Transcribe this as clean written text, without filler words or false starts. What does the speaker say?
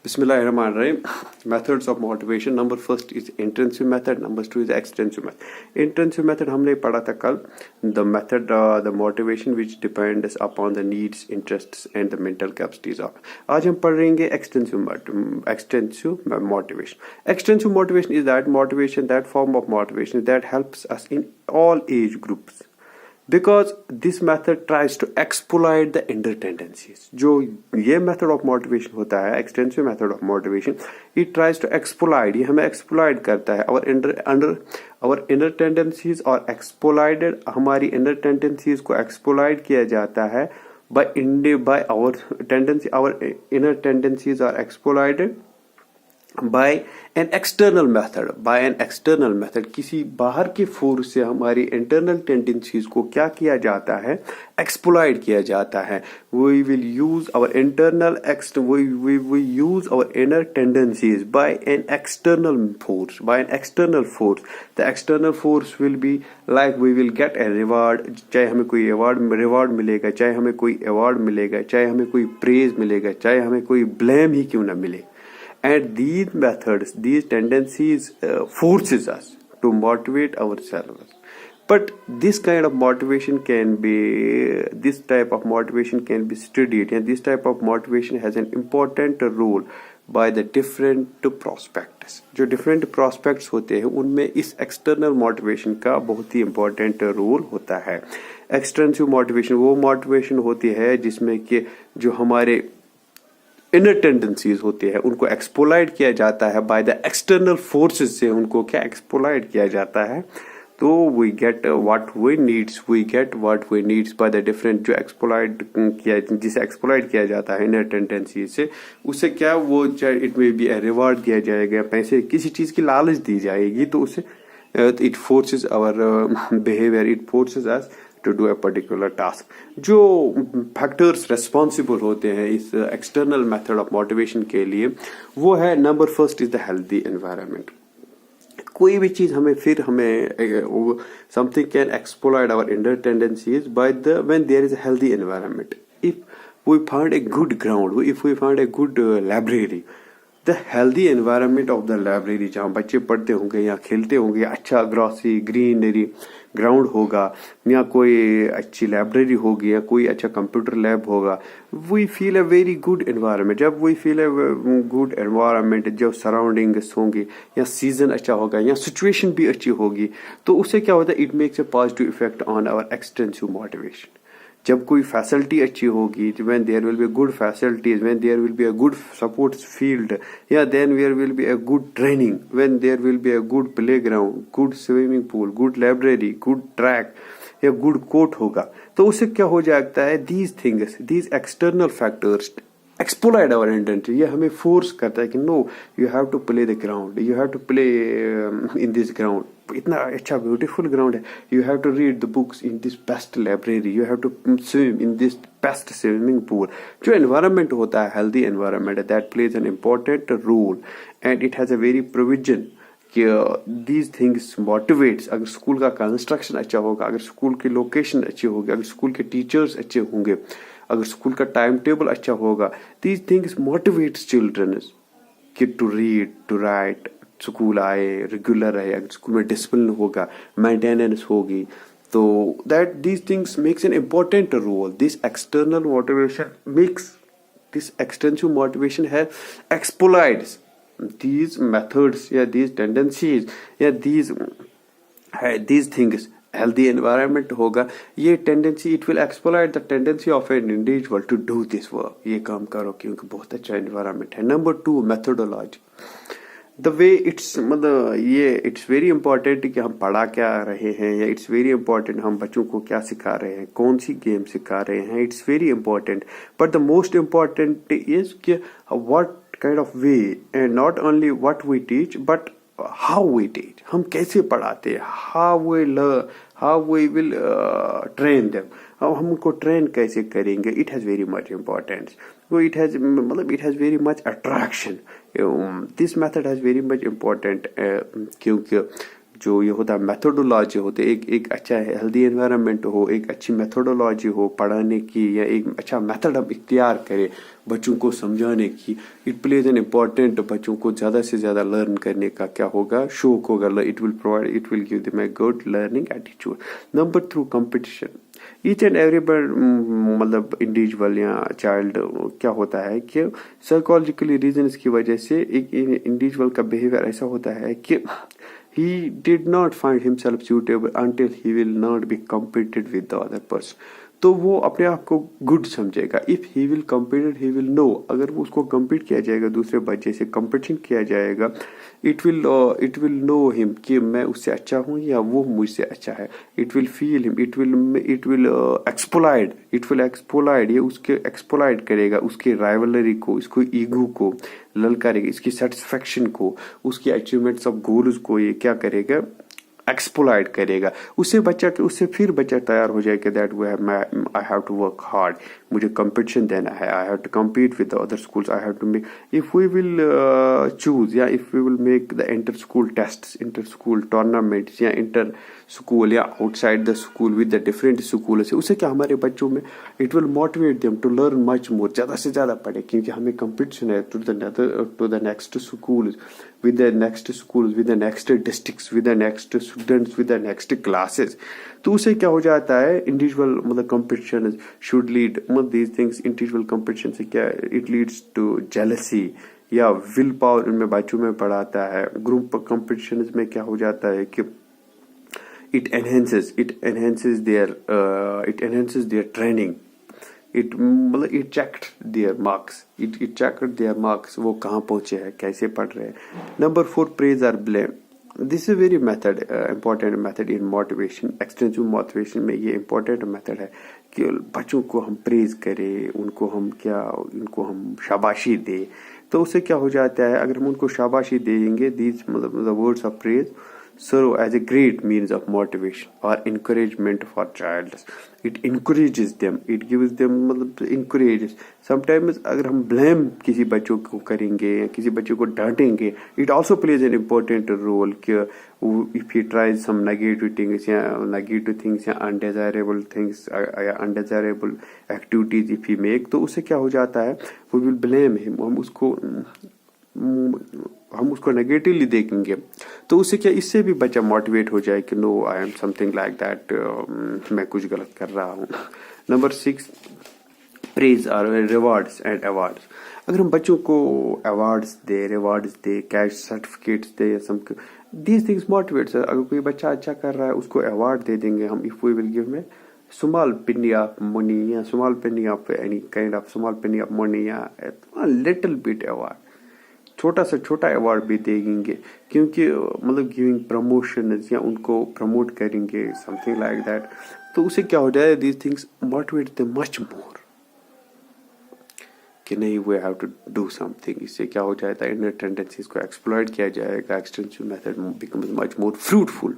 Bismillahirrahmanirrahim. Methods of motivation. Number first is intensive method. Number two is extensive method. Intensive method हमने पढ़ा था कल. The method, the motivation which depends upon the needs, interests and the mental capacities of. आज हम पढ़ेंगे extensive motivation. Extensive motivation is that form of motivation that helps us in all age groups. Because this method tries to exploit the inner tendencies. जो ये method of motivation होता है, extensive method of motivation, it tries to exploit, ये हमें exploit करता है our inner tendencies और exploited, हमारी inner tendencies को exploit किया जाता है by our inner tendencies are exploited by an external method. किसी बाहर के फोर्स से हमारी इंटरनल टेंडेंसीज को क्या किया जाता है, एक्सप्लॉइट किया जाता है. we use our inner tendencies by an external force. The external force will be like we will get a reward, चाहे हमें कोई reward मिलेगा, चाहे हमें कोई award मिलेगा, चाहे हमें कोई praise मिलेगा, चाहे हमें कोई blame ही क्यों ना मिले. And these methods, these tendencies forces us to motivate ourselves. But this type of motivation can be studied, and this type of motivation has an important role by the different prospects. जो different prospects होते हैं उनमें इस external motivation का बहुत ही important role होता है. Extrinsic motivation वो motivation होती है जिसमें कि जो हमारे इनर टेंडेंसीज होती है उनको एक्सप्लॉइट किया जाता है बाय द एक्सटर्नल फोर्सेस से, उनको क्या एक्सप्लॉइट किया जाता है. तो we get what we needs by the different जो एक्सप्लॉइट किया, जिसे एक्सप्लॉइट किया जाता है इनर टेंडेंसी से, उससे क्या वो it may be A reward दिया जाएगा, पैसे किसी चीज की लालच दी जाएगी, तो उससे it forces our behaviour, it forces us to do a particular task. जो factors responsible होते हैं इस external method of motivation के लिए, वो है number first is the healthy environment. कोई भी चीज हमें something can exploit our inner tendencies when there is a healthy environment. If we find a good ground, if we find a good library, the healthy environment of the library जहाँ बच्चे पढ़ते होंगे या खेलते होंगे, अच्छा ग्रॉसरी ग्रीनरी ग्राउंड होगा या कोई अच्छी लाइब्रेरी होगी या कोई अच्छा कंप्यूटर लैब होगा, we feel a very good environment. जब we feel a good environment, जब सराउंडिंग्स होंगी या सीजन अच्छा होगा या सिचुएशन भी अच्छी होगी, तो उससे क्या होता है, it makes a positive effect on our extensive motivation. जब कोई फैसिलिटी अच्छी होगी, when there will be good facilities, when there will be a good support field, then there will be a good training, when there will be a good playground, good swimming pool, good library, good track या good court होगा, तो उससे क्या हो जाता है, these external factors exploit our identity. ये हमें फोर्स करता है कि no, you have to play the ground, you have to play in this ground, इतना अच्छा ब्यूटीफुल ग्राउंड है, you have to read the books in this best library, you have to swim in this best swimming pool. जो environment होता है healthy environment, that plays an important role and it has a very provision कि these things motivates. अगर school का construction अच्छा होगा, अगर school की लोकेशन अच्छी होगी, अगर स्कूल के टीचर्स अच्छे होंगे, अगर स्कूल का टाइम टेबल अच्छा होगा, these things motivates children कि to read, to write, school आए, रेगुलर आए, अगर स्कूल में डिसिप्लिन होगा, मेंटेनेंस होगी, तो that these things makes an important role. This external motivation makes this extensive motivation has exploits these methods या these tendencies या these things. हेल्दी एनवायरनमेंट होगा, ये tendency, it will exploit the tendency of an individual to do this work, ये काम करो क्योंकि बहुत अच्छा एनवायरनमेंट है. Number 2 methodology. The way it's very important कि हम पढ़ा क्या रहे हैं, या इट्स वेरी इंपॉर्टेंट हम बच्चों को क्या सिखा रहे हैं, कौन सी गेम सिखा रहे हैं, it's very important. But the most important is कि what kind of way, and not only what we teach but how we teach, हम कैसे पढ़ाते हैं, how we will train them, हम उनको ट्रेन कैसे करेंगे, it has very much importance. it has very much attraction. This method has very much important क्योंकि जो ये होता है मेथोडोलॉजी होते, एक अच्छा हेल्दी एनवायरनमेंट हो, एक अच्छी मेथोडोलॉजी हो पढ़ाने की, या एक अच्छा मेथड हम इख्तियार करें बच्चों को समझाने की, इट प्लेज एन इम्पॉर्टेंट, बच्चों को ज़्यादा से ज़्यादा लर्न करने का क्या होगा, शौक होगा, it will provide, it will give them a good learning attitude. Number through competition, each and every मतलब इंडिविजुअल या चाइल्ड क्या होता है कि साइकोलॉजिकली रीजंस की वजह से एक इंडिविजुअल का बिहेवियर ऐसा होता है कि he did not find himself suitable until he will not be competed with the other person। तो वो अपने आप को गुड समझेगा। If he will compete he will no, अगर वो उसको कम्पीट किया जाएगा, दूसरे बच्चे से कंपटीशन किया जाएगा, इट विल नो हिम कि मैं उससे अच्छा हूँ या वो मुझसे अच्छा है। It will feel him, it will exploit, ये उसके एक्सप्लॉइट करेगा उसकी राइवलरी को, इसको ईगो को ललकारेगा, इसकी सेटिस्फेक्शन को, उसकी अचीवमेंट्स ऑफ गोल्स को ये क्या करेगा, एक्सप्लॉइट करेगा। उससे फिर बच्चा तैयार हो जाएगा that way I have to work hard, मुझे कंपटीशन देना है, I have to compete with the other schools, I have to make, if we will choose या if we will make the inter school tests, inter school tournaments या inter school या outside the school with the different school से, उससे क्या हमारे बच्चों में it will motivate them to learn much more, ज़्यादा से ज़्यादा पढ़े, क्योंकि हमें कंपटीशन है to the next school, with the next schools, with the next districts, with the next students, with the next classes। तो उसे क्या हो जाता है, इंडिविजुअल मतलब कंपटीशन शुड लीड, मतलब these things इंडिविजुअल कंपटीशन से क्या, इट लीड्स टू जेलसी या विल पावर इनमें बच्चों में बढ़ाता है। ग्रुप कंपटीशन में क्या हो जाता है कि it enhances their training, it checked there marks, वो कहाँ पहुंचे हैं, कैसे पढ़ रहे हैं। नंबर 4 प्रेज और blame, this is very method important method in motivation, extensive motivation में ये इम्पॉर्टेंट मेथड है कि बच्चों को हम प्रेज करें, उनको हम शाबाशी दें। तो उससे क्या हो जाता है, अगर हम उनको शाबाशी देंगे, दीज मतलब the words of praise serve as a great means of motivation or encouragement for child। It encourages them, it gives them मतलब encourages। Sometimes अगर हम blame किसी बच्चों को करेंगे या किसी बच्चे को डांटेंगे, it also plays an important role कि if he tries some negative things या undesirable things या undesirable activities if he make, तो उससे क्या हो जाता है, we will blame him, हम उसको नेगेटिवली देखेंगे। तो उससे क्या, इससे भी बच्चा मोटिवेट हो जाए कि no I am something like that, मैं कुछ गलत कर रहा हूँ। नंबर 6 प्रेज और रिवार्ड्स एंड अवार्ड्स, अगर हम बच्चों को रिवार्ड्स दे, कैश सर्टिफिकेट्स दे, दीज थिंग्स मोटिवेट्स। अगर कोई बच्चा अच्छा कर रहा है उसको अवार्ड दे देंगे हम, इफ वी विल गिव में small penny of money या small penny of any kind of small penny of money या little bit award, छोटा से छोटा अवार्ड भी देंगे, क्योंकि मतलब गिविंग प्रमोशन या उनको प्रमोट करेंगे, समथिंग लाइक दैट। तो उसे क्या हो जाए, these things motivate them much more कि नहीं we have to do something. इससे क्या हो जाता है, इनर टेंडेंसीज को एक्सप्लॉइट किया जाएगा, extensive method becomes much more fruitful.